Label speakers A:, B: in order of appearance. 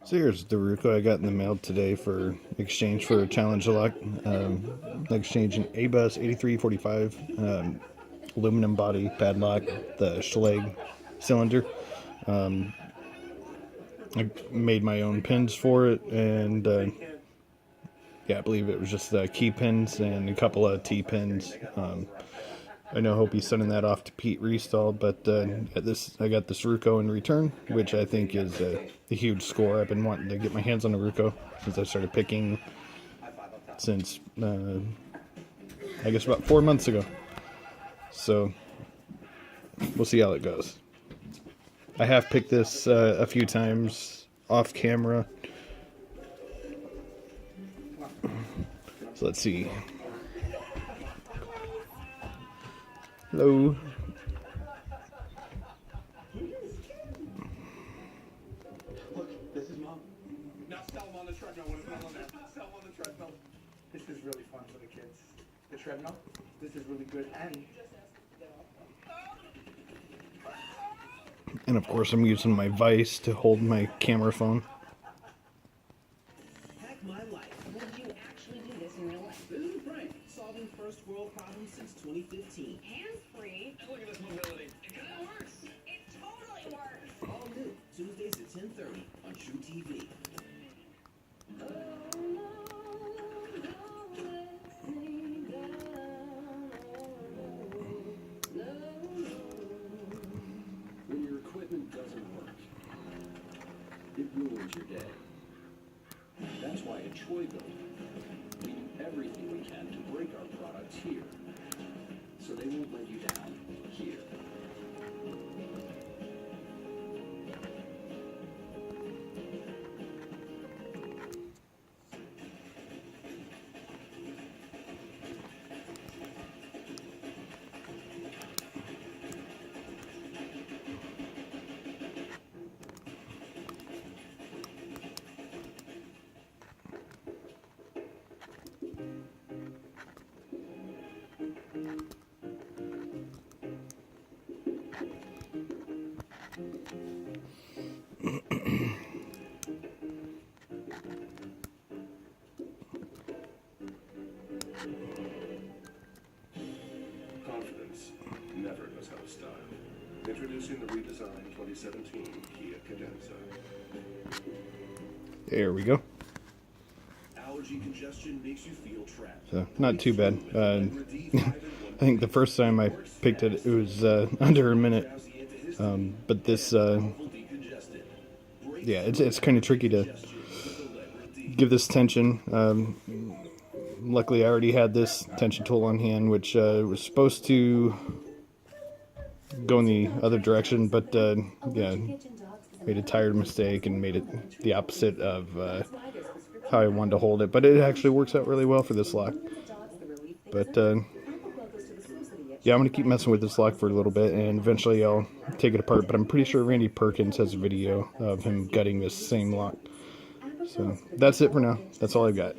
A: So here's the Ruko I got in the mail today for exchange for a challenge lock. Exchange an A-Bus 8345 aluminum body padlock, the Schleg cylinder. I made my own pins for it, and yeah, I believe it was just the key pins and a couple of T-pins. I know hope he's sending that off to Pete Restall, but I got this Ruko in return, which I think is a huge score. I've been wanting to get my hands on a Ruko since I started picking since I guess about 4 months ago. So we'll see how it goes. I have picked this a few times off camera. So let's see. Hello.
B: Look, this is Mom. Now sell them on the treadmill. What is it on there? Sell them on the treadmill. This is really fun for the kids. The treadmill. This is really good.
A: And of course I'm using my vise to hold my camera phone.
C: Heck my life. Would you actually do this in real life? This is Frank, solving first world problems since 2015.
D: Hands-free.
B: Look at this mobility. It kind of works.
D: It totally works.
C: All new, Tuesdays at 10:30 on True TV.
E: When your equipment doesn't work, it ruins your day. That's why at Troy Building, we do everything we can to break our products here, so they won't let you down here.
F: Confidence never goes out of style. Introducing the redesigned 2017 Kia Cadenza.
A: There we go.
F: Allergy congestion makes you feel trapped.
A: So not too bad. I think the first time I picked it, it was under a minute. But this, yeah, it's kind of tricky to give this tension. Luckily, I already had this tension tool on hand, which was supposed to go in the other direction, but yeah, made a tired mistake and made it the opposite of how I wanted to hold it. But it actually works out really well for this lock. But yeah, I'm going to keep messing with this lock for a little bit, and eventually I'll take it apart. But I'm pretty sure Randy Perkins has a video of him gutting this same lock. So that's it for now. That's all I've got.